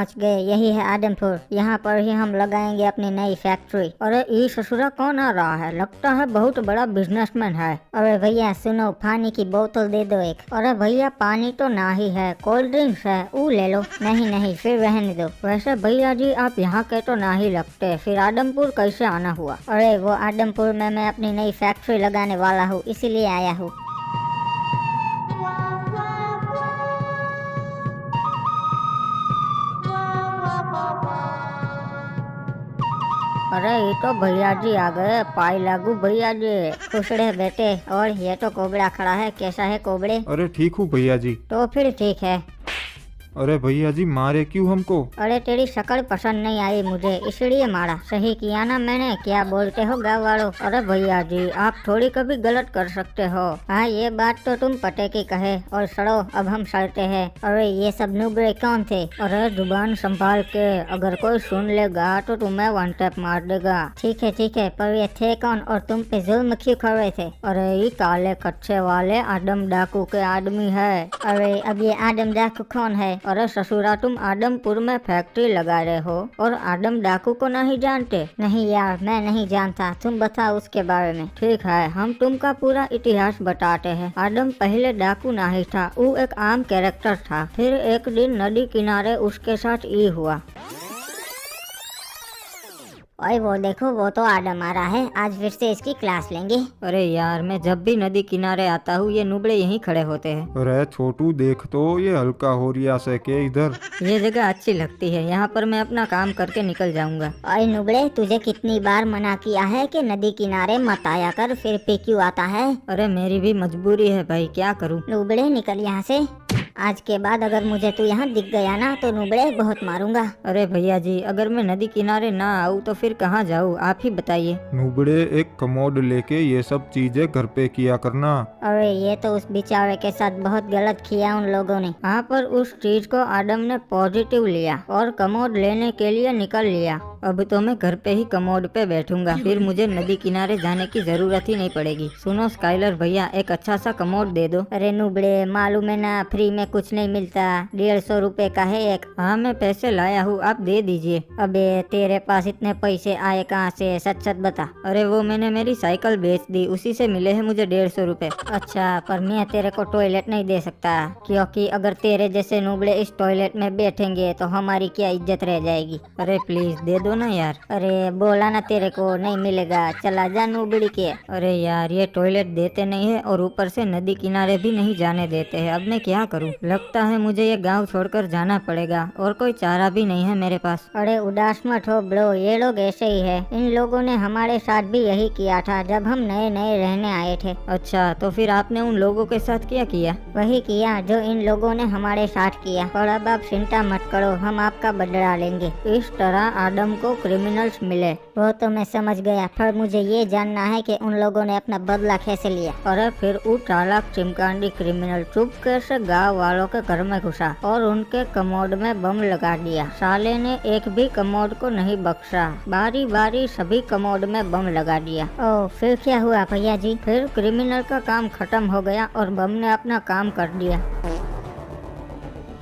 पहुंच गए, यही है आदमपुर। यहाँ पर ही हम लगाएंगे अपनी नई फैक्ट्री। अरे ये ससुरा कौन आ रहा है? लगता है बहुत बड़ा बिजनेसमैन है। अरे भैया सुनो, पानी की बोतल दे दो एक। अरे भैया पानी तो ना ही है, कोल्ड ड्रिंक्स है, वो ले लो। नहीं नहीं फिर रहने दो। वैसे भैया जी आप यहाँ के तो ना ही लगते, फिर आदमपुर कैसे आना हुआ? अरे वो आदमपुर में मैं अपनी नई फैक्ट्री लगाने वाला हूँ, इसीलिए आया हूँ। अरे ये तो भैया जी आ गए। पाई लागू भैया जी, खुश रहे बेटे। और ये तो कोबड़ा खड़ा है, कैसा है कोबड़े? अरे ठीक हूँ भैया जी। तो फिर ठीक है। अरे भैया जी मारे क्यों हमको? अरे तेरी शक्ल पसंद नहीं आई मुझे, इसलिए मारा। सही किया ना मैंने? क्या बोलते हो गाँव वालों? अरे भैया जी आप थोड़ी कभी गलत कर सकते हो। हाँ ये बात तो तुम पते की कहे। और सड़ो अब हम सड़ते हैं। अरे ये सब नुबड़े कौन थे? अरे जुबान संभाल के, अगर कोई सुन लेगा तो तुम्हें वन टैप मार देगा। ठीक है, पर ये थे कौन और तुम पे जुल्म क्यों कर रहे थे? अरे ये काले कच्चे वाले आदम डाकू के आदमी है। अरे अब ये आदम डाकू कौन है? अरे ससुरा तुम आदमपुर में फैक्ट्री लगा रहे हो और आदम डाकू को नहीं जानते? नहीं यार मैं नहीं जानता, तुम बताओ उसके बारे में। ठीक है हम तुमका पूरा इतिहास बताते हैं। आदम पहले डाकू नहीं था, वो एक आम कैरेक्टर था। फिर एक दिन नदी किनारे उसके साथ ये हुआ। ओए वो देखो, वो तो आदम आ रहा है। आज फिर से इसकी क्लास लेंगे। अरे यार मैं जब भी नदी किनारे आता हूँ ये नुबड़े यहीं खड़े होते हैं। अरे छोटू देख तो ये हल्का हो रिया से के इधर। ये जगह अच्छी लगती है, यहाँ पर मैं अपना काम करके निकल जाऊंगा। ओए नुबड़े तुझे कितनी बार मना किया है कि नदी किनारे मत आया कर, फिर पे क्यों आता है? अरे मेरी भी मजबूरी है भाई, क्या करूँ। नुबड़े निकल यहाँ से। आज के बाद अगर मुझे तू यहाँ दिख गया ना तो नुबड़े बहुत मारूंगा। अरे भैया जी अगर मैं नदी किनारे ना आऊँ तो फिर कहाँ जाऊँ, आप ही बताइए। नुबड़े एक कमोड लेके ये सब चीजें घर पे किया करना। अरे ये तो उस बेचारे के साथ बहुत गलत किया उन लोगों ने। हाँ पर उस चीज को आदम ने पॉजिटिव लिया और कमोड लेने के लिए निकल लिया। अब तो मैं घर पे ही कमोड पे बैठूंगा, फिर मुझे नदी किनारे जाने की जरूरत ही नहीं पड़ेगी। सुनो स्काइलर भैया एक अच्छा सा कमोड दे दो। अरे नुबड़े मालूम है ना, फ्री में कुछ नहीं मिलता, 150 रुपए का है एक। हाँ मैं पैसे लाया हूँ, आप दे दीजिए। अबे तेरे पास इतने पैसे आए कहाँ से? सच सच बता। अरे वो मैंने मेरी साइकिल बेच दी, उसी से मिले हैं मुझे 150 रुपए। अच्छा पर मैं तेरे को टॉयलेट नहीं दे सकता, क्योंकि अगर तेरे जैसे नुबड़े इस टॉयलेट में बैठेंगे तो हमारी क्या इज्जत रह जाएगी। अरे प्लीज दे दो ना यार। अरे बोला ना तेरे को नहीं मिलेगा, चला जा नुबड़ी के। अरे यार ये टॉयलेट देते नहीं है और ऊपर से नदी किनारे भी नहीं जाने देते हैं। अब मैं क्या करूं? लगता है मुझे ये गांव छोड़कर जाना पड़ेगा और कोई चारा भी नहीं है मेरे पास। अरे उदास मत हो ब्रो, ये लोग ऐसे ही है। इन लोगों ने हमारे साथ भी यही किया था जब हम नए नए रहने आए थे। अच्छा तो फिर आपने उन लोगों के साथ क्या किया? वही किया जो इन लोगों ने हमारे साथ किया। पर अब आप चिंता मत करो, हम आपका बदला लेंगे। इस तरह आदम को क्रिमिनल्स मिले। वो तो मैं समझ गया, पर मुझे ये जानना है कि उन लोगों ने अपना बदला कैसे लिया। अरे फिर वो चालाक चिमकांडी क्रिमिनल चुपके से गांव वालों के घर में घुसा और उनके कमोड में बम लगा दिया। साले ने एक भी कमोड को नहीं बख्शा, बारी बारी सभी कमोड में बम लगा दिया। ओह फिर क्या हुआ भैया जी? फिर क्रिमिनल का काम खत्म हो गया और बम ने अपना काम कर दिया।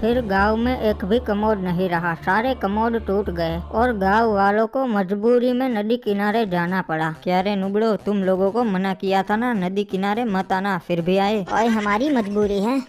फिर गांव में एक भी कमोड नहीं रहा, सारे कमोड टूट गए और गांव वालों को मजबूरी में नदी किनारे जाना पड़ा। क्या रे नुबड़ो, तुम लोगों को मना किया था ना नदी किनारे मत आना, फिर भी आए। और हमारी मजबूरी है।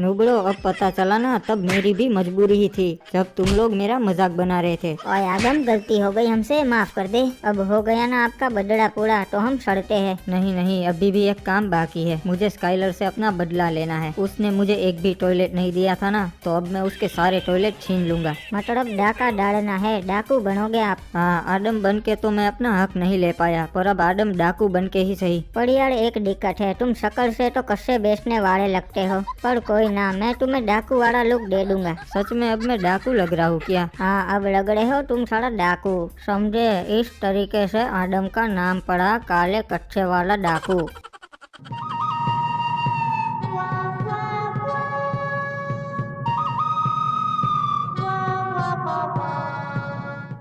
नुबड़ो अब पता चला ना, तब मेरी भी मजबूरी ही थी जब तुम लोग मेरा मजाक बना रहे थे। और आदम गलती हो गई हमसे, माफ कर दे। अब हो गया ना आपका बदला पूरा, तो हम सड़ते हैं। नहीं नहीं अभी भी एक काम बाकी है, मुझे स्काइलर से अपना बदला लेना है। उसने मुझे एक भी टॉयलेट नहीं दिया था ना, तो अब मैं उसके सारे टॉयलेट छीन लूंगा। मतलब डाका डालना है, डाकू बनोगे आप? हाँ आदम बन के तो मैं अपना हक नहीं ले पाया, पर अब आदम डाकू बन के ही सही। पर यार एक दिक्कत है, तुम शक्ल से तो कस्से बेचने वाले लगते हो, पर कोई ना, मैं तुम्हें डाकू वाला लुक दे दूंगा। सच में अब मैं डाकू लग रहा हूँ क्या? हाँ अब लग रहे हो तुम सारा डाकू, समझे? इस तरीके से आदम का नाम पड़ा काले कच्चे वाला डाकू।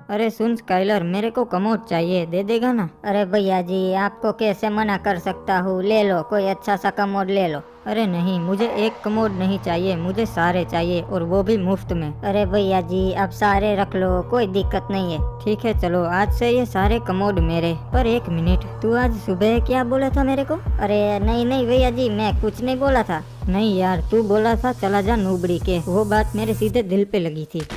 अरे सुन स्काइलर, मेरे को कमोड चाहिए, दे देगा ना? अरे भैया जी आपको कैसे मना कर सकता हूँ, ले लो, कोई अच्छा सा कमोड ले लो। अरे नहीं, मुझे एक कमोड नहीं चाहिए, मुझे सारे चाहिए और वो भी मुफ्त में। अरे भैया जी आप सारे रख लो, कोई दिक्कत नहीं है। ठीक है चलो, आज से ये सारे कमोड मेरे। पर एक मिनट, तू आज सुबह क्या बोला था मेरे को? अरे नहीं नहीं भैया जी, मैं कुछ नहीं बोला था। नहीं यार, तू बोला था चला जा नूबड़ी के, वो बात मेरे सीधे दिल पे लगी थी।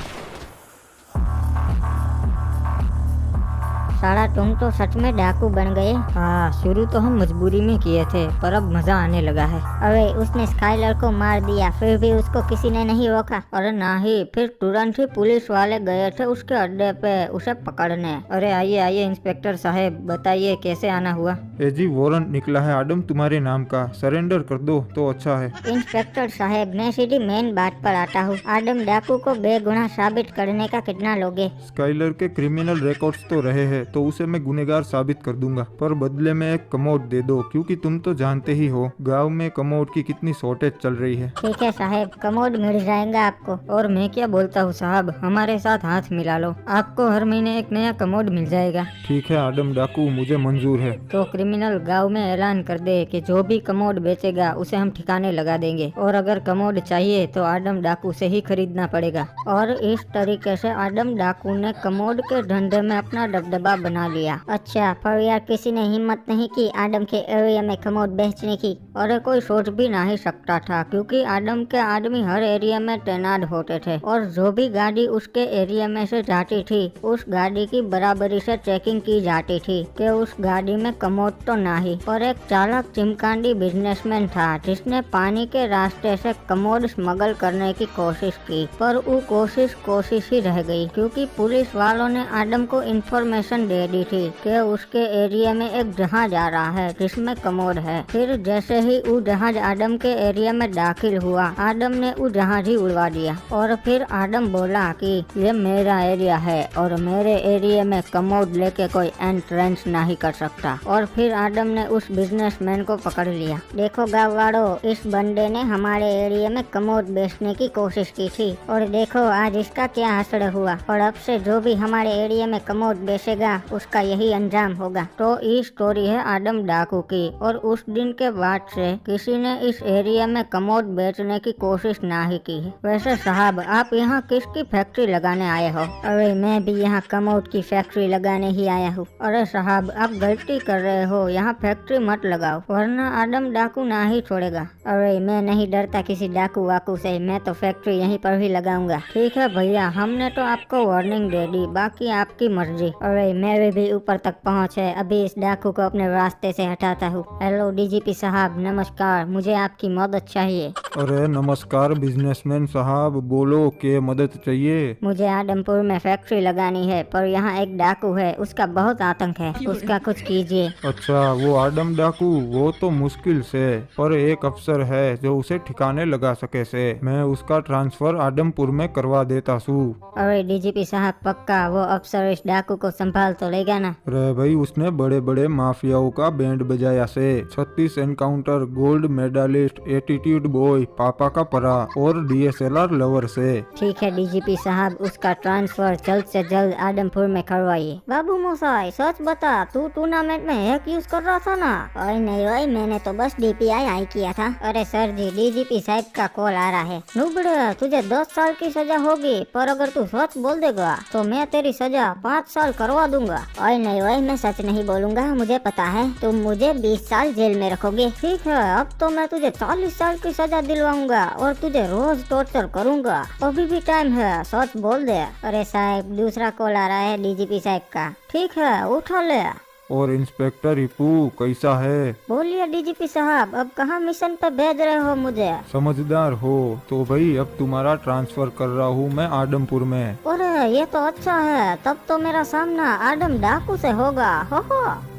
साला तुम तो सच में डाकू बन गए। हाँ, शुरू तो हम मजबूरी में किए थे, पर अब मजा आने लगा है। अरे उसने स्काइलर को मार दिया, फिर भी उसको किसी ने नहीं रोका। अरे नहीं, फिर तुरंत ही पुलिस वाले गए थे उसके अड्डे पे उसे पकड़ने। अरे आइए आइए इंस्पेक्टर साहब, बताइए कैसे आना हुआ? ए जी, वारंट निकला है आदम तुम्हारे नाम का, सरेंडर कर दो तो अच्छा है। इंस्पेक्टर साहब मैं सीधी मेन बात पर आता हूँ। आदम डाकू को बेगुनाह साबित करने का कितना लोगे? स्काइलर के क्रिमिनल रिकॉर्ड्स तो रहे हैं, तो उसे मैं गुनेगार साबित कर दूंगा, पर बदले में एक कमोड दे दो, क्योंकि तुम तो जानते ही हो गांव में कमोड की कितनी शॉर्टेज चल रही है। ठीक है साहब, कमोड मिल जाएगा आपको। और मैं क्या बोलता हूँ साहब, हमारे साथ हाथ मिला लो, आपको हर महीने एक नया कमोड मिल जाएगा। ठीक है आदम डाकू, मुझे मंजूर है। तो क्रिमिनल गांव में ऐलान कर दे कि जो भी कमोड बेचेगा उसे हम ठिकाने लगा देंगे, और अगर कमोड चाहिए तो आदम डाकू से ही खरीदना पड़ेगा। और इस तरीके से आदम डाकू ने कमोड के धंधे में अपना दबदबा बना लिया। अच्छा, पर यार किसी ने हिम्मत नहीं की आदम के एरिया में कमोड बेचने की। अरे कोई सोच भी नहीं सकता था, क्योंकि आदम के आदमी हर एरिया में तैनात होते थे, और जो भी गाड़ी उसके एरिया में से जाती थी उस गाड़ी की बराबरी से चेकिंग की जाती थी कि उस गाड़ी में कमोड तो नहीं। और एक चालाक चिमकांडी बिजनेसमैन था जिसने पानी के रास्ते से कमोड स्मगल करने की कोशिश की, पर वो कोशिश ही रह गई, क्योंकि पुलिस वालों ने आदम को इन्फॉर्मेशन दे दी थी कि उसके एरिया में एक जहाज आ रहा है जिसमें कमोड है। फिर जैसे ही वो जहाज आदम के एरिया में दाखिल हुआ, आदम ने वो जहाज ही उड़वा दिया। और फिर आदम बोला कि ये मेरा एरिया है और मेरे एरिया में कमोड लेके कोई एंट्रेंस नहीं कर सकता। और फिर आदम ने उस बिजनेसमैन को पकड़ लिया। देखो गाँव वालों, इस बंदे ने हमारे एरिया में कमोड बेचने की कोशिश की थी, और देखो आज इसका क्या असर हुआ। और अब से जो भी हमारे एरिया में कमोड बेचेगा उसका यही अंजाम होगा। तो ये स्टोरी है आदम डाकू की, और उस दिन के बाद से किसी ने इस एरिया में कमोड बेचने की कोशिश नहीं की है। वैसे साहब, आप यहाँ किसकी फैक्ट्री लगाने आए हो? अरे मैं भी यहाँ कमोड की फैक्ट्री लगाने ही आया हूँ। अरे साहब, आप गलती कर रहे हो, यहाँ फैक्ट्री मत लगाओ, वरना आदम डाकू ना ही छोड़ेगा। अरे मैं नहीं डरता किसी डाकू वाकू से, मैं तो फैक्ट्री यहीं पर ही लगाऊंगा। ठीक है भैया, हमने तो आपको वार्निंग दे दी, बाकी आपकी मर्जी। अरे मेरे भी ऊपर तक पहुँच है, अभी इस डाकू को अपने रास्ते से हटाता हूँ। हेलो डीजीपी साहब, नमस्कार, मुझे आपकी मदद चाहिए। अरे नमस्कार बिजनेसमैन साहब, बोलो क्या मदद चाहिए? मुझे आदमपुर में फैक्ट्री लगानी है, पर यहाँ एक डाकू है, उसका बहुत आतंक है, उसका कुछ कीजिए। अच्छा, वो आदम डाकू, वो तो मुश्किल से, पर एक अफसर है जो उसे ठिकाने लगा सके से। मैं उसका ट्रांसफर आदमपुर में करवा देता हूँ। अरे डीजीपी साहब, पक्का वो अफसर इस डाकू को संभाल तो लेगा ना? अरे भाई, उसने बड़े बड़े माफियाओं का बैंड बजाया से, 36 encounter, gold medalist, attitude boy, पापा का परा और डीएसएलआर लवर से। ठीक है डीजीपी साहब, उसका ट्रांसफर जल्द से जल्द आदमपुर में करवाइए। बाबू मोसाई, सच बता, तू टूर्नामेंट में हैक यूज कर रहा था ना? अरे नहीं भाई, मैंने तो बस डीपीआई आई किया था। अरे सर जी, डीजीपी साहब का कॉल आ रहा है। नुबड़े, तुझे 10 साल की सजा होगी, पर अगर तू सच बोल देगा तो मैं तेरी सजा 5 साल करवा दूंगा। अरे नहीं भाई, मैं सच नहीं बोलूंगा, मुझे पता है तुम मुझे 20 साल जेल में रखोगे। ठीक है, अब तो मैं तुझे 40 साल की सजा दिलवाऊंगा और तुझे रोज टॉर्चर करूंगा। अभी भी टाइम है, सच बोल दे। अरे साहब, दूसरा कॉल आ रहा है डीजीपी साहब का। ठीक है, उठा ले। और इंस्पेक्टर रिपू कैसा है? बोलिए डीजीपी साहब, अब कहाँ मिशन पे भेज रहे हो मुझे? समझदार हो तो भाई, अब तुम्हारा ट्रांसफर कर रहा हूँ मैं आदमपुर में। अरे ये तो अच्छा है, तब तो मेरा सामना आदम डाकू से होगा। हो।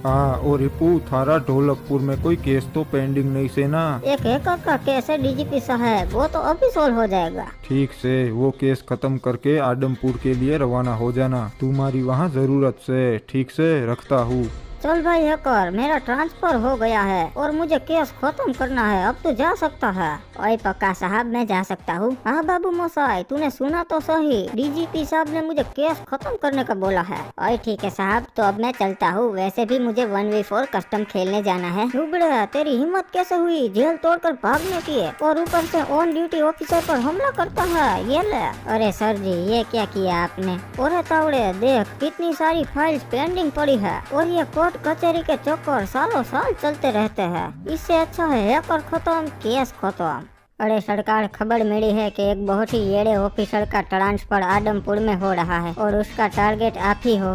हाँ, और रिपू, थारा ढोलकपुर में कोई केस तो पेंडिंग नहीं से ना? एक हैकर का केस है डीजीपी साहब, वो तो अभी सोल्व हो जाएगा। ठीक से, वो केस खत्म करके आदमपुर के लिए रवाना हो जाना, तुम्हारी वहाँ जरूरत से। ठीक से, रखता हूँ। चल भाई हैकर, मेरा ट्रांसफर हो गया है और मुझे केस खत्म करना है, अब तो जा सकता है। ओए पक्का साहब, मैं जा सकता हूँ? हाँ बाबू मोसाई, तूने सुना तो सही, डीजीपी साहब ने मुझे केस खत्म करने का बोला है। ओए ठीक है साहब, तो अब मैं चलता हूँ। वैसे भी मुझे 1v4 कस्टम खेलने जाना है। नुबड़े, तेरी हिम्मत कैसे हुई जेल तोड़कर भागने की, और ऊपर से ऑन ड्यूटी ऑफिसर पर हमला करता है, ये ले। अरे सर जी, ये क्या किया आपने? और तावड़े देख, कितनी सारी फाइल्स पेंडिंग पड़ी है और ये कोर्ट कचहरी के चक्कर सालों साल चलते रहते हैं। इससे अच्छा है हैकर खत्म, केस खत्म। अरे सरकार, खबर मिली है कि एक बहुत ही येड़े ऑफिसर का ट्रांसफर आदमपुर में हो रहा है और उसका टारगेट आप ही हो।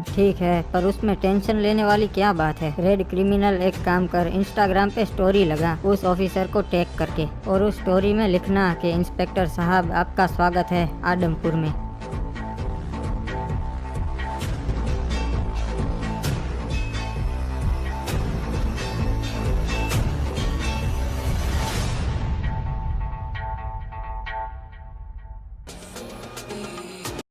ठीक है, पर उसमें टेंशन लेने वाली क्या बात है। रेड क्रिमिनल, एक काम कर, इंस्टाग्राम पे स्टोरी लगा उस ऑफिसर को टैग करके, और उस स्टोरी में लिखना कि इंस्पेक्टर साहब आपका स्वागत है आदमपुर में।